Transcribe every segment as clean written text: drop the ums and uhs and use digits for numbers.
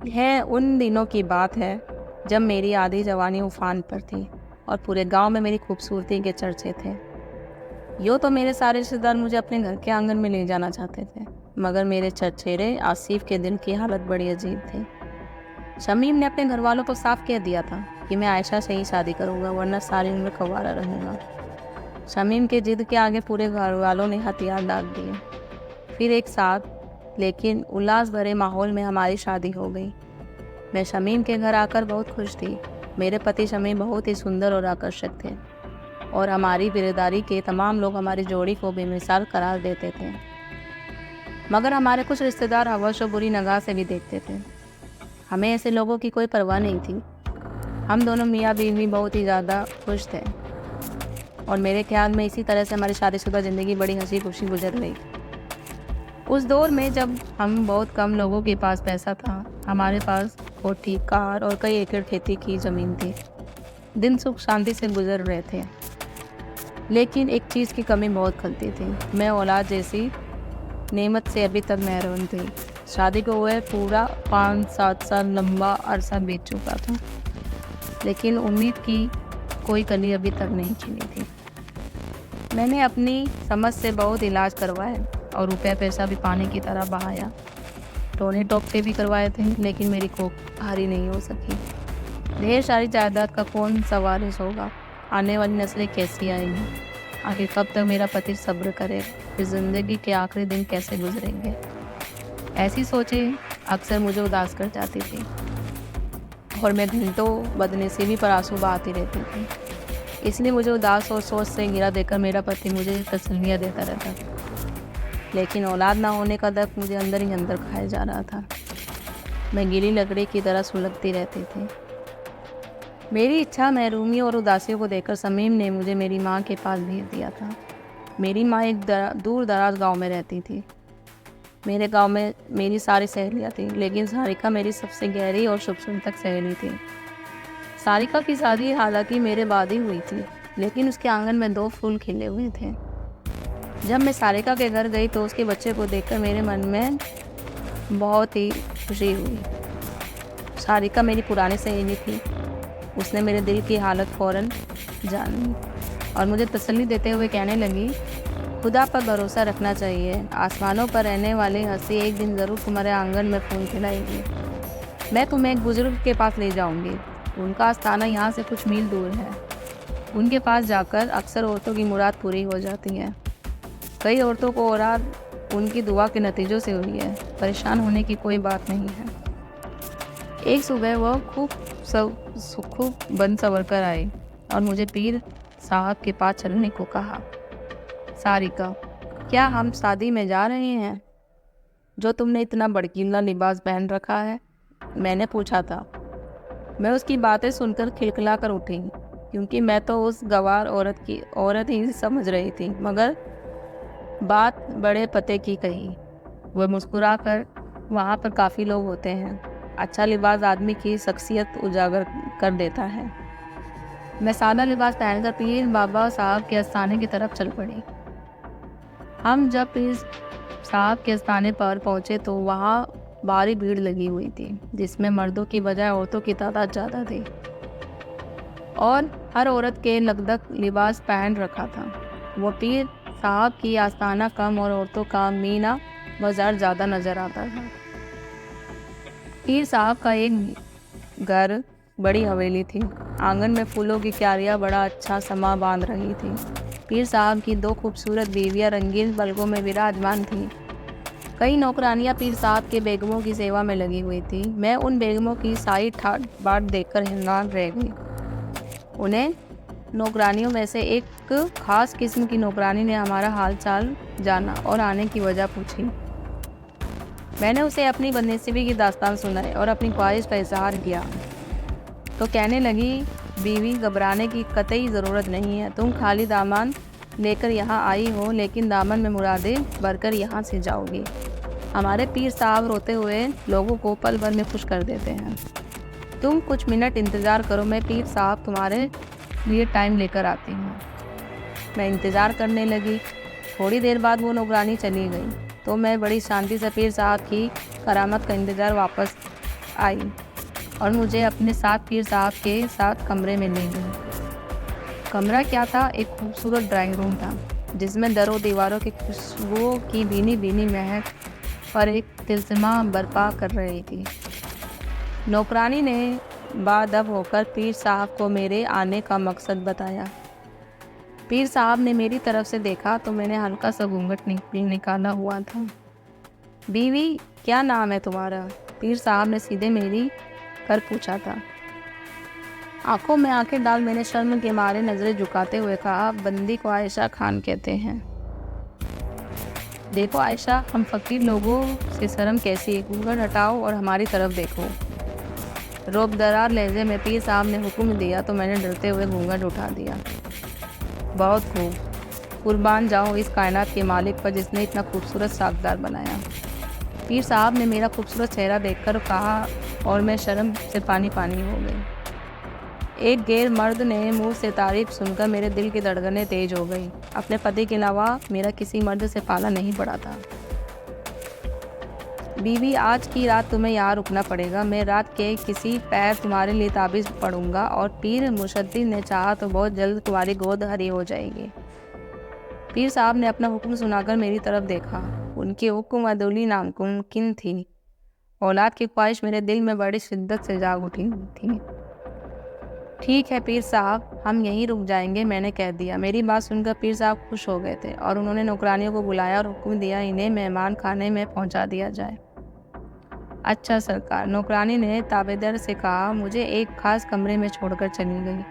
यह उन दिनों की बात है जब मेरी आधी जवानी उफान पर थी और पूरे गांव में मेरी खूबसूरती के चर्चे थे। यूँ तो मेरे सारे रिश्तेदार मुझे अपने घर के आंगन में ले जाना चाहते थे, मगर मेरे चचेरे आसिफ के दिल की हालत बड़ी अजीब थी। शमीम ने अपने घर वालों को साफ कह दिया था कि मैं आयशा से ही शादी करूंगा, वरना सारी उम्र कंवारा रहूंगा। शमीम के जिद के आगे पूरे घर वालों ने हथियार डाल दिए। फिर एक साथ लेकिन उल्लास भरे माहौल में हमारी शादी हो गई। मैं शमीम के घर आकर बहुत खुश थी। मेरे पति शमीम बहुत ही सुंदर और आकर्षक थे और हमारी बिरादरी के तमाम लोग हमारी जोड़ी को बेमिसाल करार देते थे, मगर हमारे कुछ रिश्तेदार हवस और बुरी निगाह से भी देखते थे। हमें ऐसे लोगों की कोई परवाह नहीं थी। हम दोनों मियाँ बीवी बहुत ही ज़्यादा खुश थे और मेरे ख्याल में इसी तरह से हमारी शादीशुदा ज़िंदगी बड़ी हंसी खुशी गुजर गई। उस दौर में जब हम बहुत कम लोगों के पास पैसा था, हमारे पास कोठी, कार और कई एकड़ खेती की ज़मीन थी। दिन सुख शांति से गुजर रहे थे, लेकिन एक चीज़ की कमी बहुत खलती थी। मैं औलाद जैसी नेमत से अभी तक महरूम थी। शादी को हुए पूरा 5-7 साल लंबा अरसा बीत चुका था, लेकिन उम्मीद की कोई कली अभी तक नहीं खिली थी। मैंने अपनी समझ से बहुत इलाज करवाए और रुपया पैसा भी पानी की तरह बहाया। टोने टोपके भी करवाए थे, लेकिन मेरी कोख भारी नहीं हो सकी। ढेर सारी जायदाद का कौन सवारिस होगा? आने वाली नस्लें कैसी आएंगी? आखिर कब तक मेरा पति सब्र करेगा? फिर जिंदगी के आखिरी दिन कैसे गुजरेंगे? ऐसी सोचें अक्सर मुझे उदास कर जाती थी और मैं घंटों बदनसीबी पर आंसू बहाती रहती थी। इसलिए मुझे उदास और सोच से घिरा देकर मेरा पति मुझे तसल्लियाँ देता रहता था, लेकिन औलाद ना होने का दर्द मुझे अंदर ही अंदर खाया जा रहा था। मैं गीली लकड़ी की तरह सुलगती रहती थी। मेरी इच्छा, महरूमी और उदासियों को देखकर शमीम ने मुझे मेरी माँ के पास भेज दिया था। मेरी माँ एक दूर दराज गांव में रहती थी। मेरे गांव में मेरी सारी सहेलियाँ थीं, लेकिन सारिका मेरी सबसे गहरी और शुभचिंतक सहेली थी। सारिका की शादी हालांकि मेरे बाद ही हुई थी, लेकिन उसके आंगन में 2 फूल खिले हुए थे। जब मैं सारिका के घर गई तो उसके बच्चे को देखकर मेरे मन में बहुत ही खुशी हुई। सारिका मेरी पुरानी सहेली थी। उसने मेरे दिल की हालत फ़ौरन जानी और मुझे तसल्ली देते हुए कहने लगी, खुदा पर भरोसा रखना चाहिए। आसमानों पर रहने वाली हंसी एक दिन ज़रूर तुम्हारे आंगन में फूल खिलाएगी। मैं तुम्हें एक बुजुर्ग के पास ले जाऊंगी। उनका आस्थाना यहाँ से कुछ मील दूर है। उनके पास जाकर अक्सर औरतों की मुराद पूरी हो जाती है। कई औरतों को औलाद उनकी दुआ के नतीजों से हुई है। परेशान होने की कोई बात नहीं है। एक सुबह वह खूब बन संवर कर आई और मुझे पीर साहब के पास चलने को कहा। सारिका, क्या हम शादी में जा रहे हैं? जो तुमने इतना भड़कीला लिबास पहन रखा है? मैंने पूछा था। मैं उसकी बातें सुनकर खिलखिला कर उठी, क्योंकि मैं तो उस गंवार औरत ही समझ रही थी, मगर बात बड़े पते की कही। वह मुस्कुराकर, वहाँ पर काफ़ी लोग होते हैं। अच्छा लिबास आदमी की शख्सियत उजागर कर देता है। मैं सादा लिबास पहनकर पीर बाबा साहब के आस्थाने की तरफ चल पड़ी। हम जब पीर साहब के आस्थाने पर पहुँचे तो वहाँ भारी भीड़ लगी हुई थी, जिसमें मर्दों की बजाय औरतों की तादाद ज़्यादा थी और हर औरत के लगदग लिबास पहन रखा था। वो पीर साहब की आस्थाना कम और औरतों का मीना बाजार ज़्यादा नज़र आता था। पीर साहब का एक घर, बड़ी हवेली थी। आंगन में फूलों की क्यारियाँ बड़ा अच्छा समा बांध रही थी। पीर साहब की 2 खूबसूरत बीवियाँ रंगीन पलकों में विराजमान थीं। कई नौकरानियाँ पीर साहब के बेगमों की सेवा में लगी हुई थी। मैं उन बेगमों की साई ठाट बाट देखकर हैरान रह गई। उन्हें नौकरानियों में से एक खास किस्म की नौकरानी ने हमारा हाल चाल जाना और आने की वजह पूछी। मैंने उसे अपनी बदनसीबी की दास्तान सुनाई और अपनी ख्वाहिश का इजहार किया तो कहने लगी, बीवी, घबराने की कतई ज़रूरत नहीं है। तुम खाली दामन लेकर यहाँ आई हो, लेकिन दामन में मुरादें भरकर यहाँ से जाओगी। हमारे पीर साहब रोते हुए लोगों को पल भर में खुश कर देते हैं। तुम कुछ मिनट इंतज़ार करो, मैं पीर साहब तुम्हारे लिए टाइम लेकर आती हूँ। मैं इंतज़ार करने लगी। थोड़ी देर बाद वो नौकरानी चली गई तो मैं बड़ी शांति से पीर साहब की करामत का इंतज़ार वापस आई और मुझे अपने साथ पीर साहब के साथ कमरे में ले गई। कमरा क्या था, एक खूबसूरत ड्राइंग रूम था जिसमें दरों दीवारों की खुशबुओं की भीनी भीनी महक पर एक तिलस्मा बर्पा कर रही थी। नौकरानी ने बाअदब होकर पीर साहब को मेरे आने का मकसद बताया। पीर साहब ने मेरी तरफ से देखा तो मैंने हल्का सा घूंघट निकाला हुआ था। बीवी, क्या नाम है तुम्हारा? पीर साहब ने सीधे मेरी कर पूछा था। आंखों में आंखें डाल मैंने शर्म के मारे नजरें झुकाते हुए कहा, बंदी को आयशा खान कहते हैं। देखो आयशा, हम फकीर लोगों से शर्म कैसी है, घूंघट हटाओ और हमारी तरफ देखो। रोबदार लहजे में पीर साहब ने हुक्म दिया तो मैंने डरते हुए घूंघट उठा दिया। बहुत खूब, कुर्बान जाऊं इस कायनात के मालिक पर जिसने इतना खूबसूरत सागदार बनाया। पीर साहब ने मेरा खूबसूरत चेहरा देखकर कहा और मैं शर्म से पानी पानी हो गई। एक गैर मर्द ने मुंह से तारीफ सुनकर मेरे दिल की धड़कनें तेज हो गई। अपने पति के अलावा मेरा किसी मर्द से पाला नहीं पड़ा था। बीवी, आज की रात तुम्हें यहाँ रुकना पड़ेगा। मैं रात के किसी पैर तुम्हारे लिए ताबीज़ पढ़ूंगा और पीर मुशद्दिद ने चाहा तो बहुत जल्द तुम्हारी गोद हरी हो जाएगी। पीर साहब ने अपना हुक्म सुनाकर मेरी तरफ देखा। उनकी हुक्म अदुली नामुमकिन थी। औलाद की ख्वाहिश मेरे दिल में बड़ी शिद्दत से जाग उठी थी। ठीक है पीर साहब, हम यहीं रुक जाएंगे, मैंने कह दिया। मेरी बात सुनकर पीर साहब खुश हो गए थे और उन्होंने नौकरानियों को बुलाया और हुक्म दिया इन्हें मेहमान खाने में पहुंचा दिया जाए। अच्छा सरकार, नौकरानी ने ताबेदार से कहा। मुझे एक खास कमरे में छोड़कर चली गई।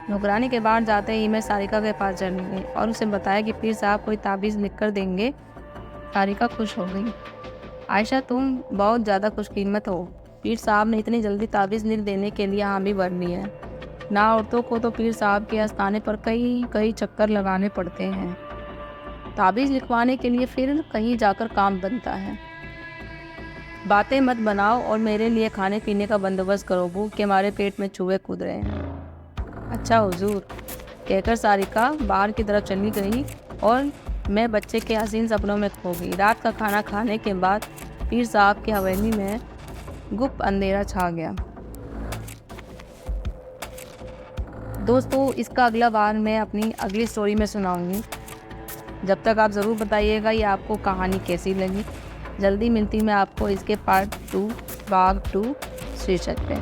नौकरानी के बाहर जाते ही मैं सारिका के पास चली गई और उसे बताया कि पीर साहब कोई ताबीज़ लिख कर देंगे। सारिका खुश हो गई। आयशा, तुम बहुत ज़्यादा खुशकिस्मत हो। पीर साहब ने इतनी जल्दी ताबीज़ लिख देने के लिए हामी भर ली है। ना औरतों को तो पीर साहब के आस्थाने पर कई चक्कर लगाने पड़ते हैं। ताबीज़ लिखवाने के लिए फिर कहीं जाकर काम बनता है। बातें मत बनाओ और मेरे लिए खाने पीने का बंदोबस्त करो, भूख के हमारे पेट में चूहे कूद रहे हैं। अच्छा हुजूर, कहकर सारिका बाहर की तरफ चली गई और मैं बच्चे के हसीन सपनों में खो गई। रात का खाना खाने के बाद पीर साहब की हवेली में गुप्त अंधेरा छा गया। दोस्तों, इसका अगला बार मैं अपनी अगली स्टोरी में सुनाऊंगी। जब तक आप ज़रूर बताइएगा ये आपको कहानी कैसी लगी। जल्दी मिलती मैं आपको इसके पार्ट 2 भाग 2 शीर्षक पे।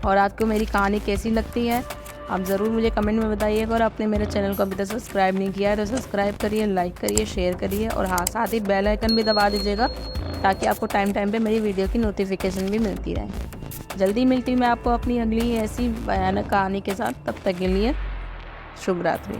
और आपको मेरी कहानी कैसी लगती है आप ज़रूर मुझे कमेंट में बताइएगा। और आपने मेरे चैनल को अभी तक सब्सक्राइब नहीं किया है तो सब्सक्राइब करिए, लाइक करिए, शेयर करिए और हाँ, साथ ही बेल आइकन भी दबा दीजिएगा ताकि आपको टाइम पे मेरी वीडियो की नोटिफिकेशन भी मिलती रहे। जल्दी मिलती मैं आपको अपनी अगली ऐसी भयानक कहानी के साथ। तब तक के लिए शुभ रात्रि।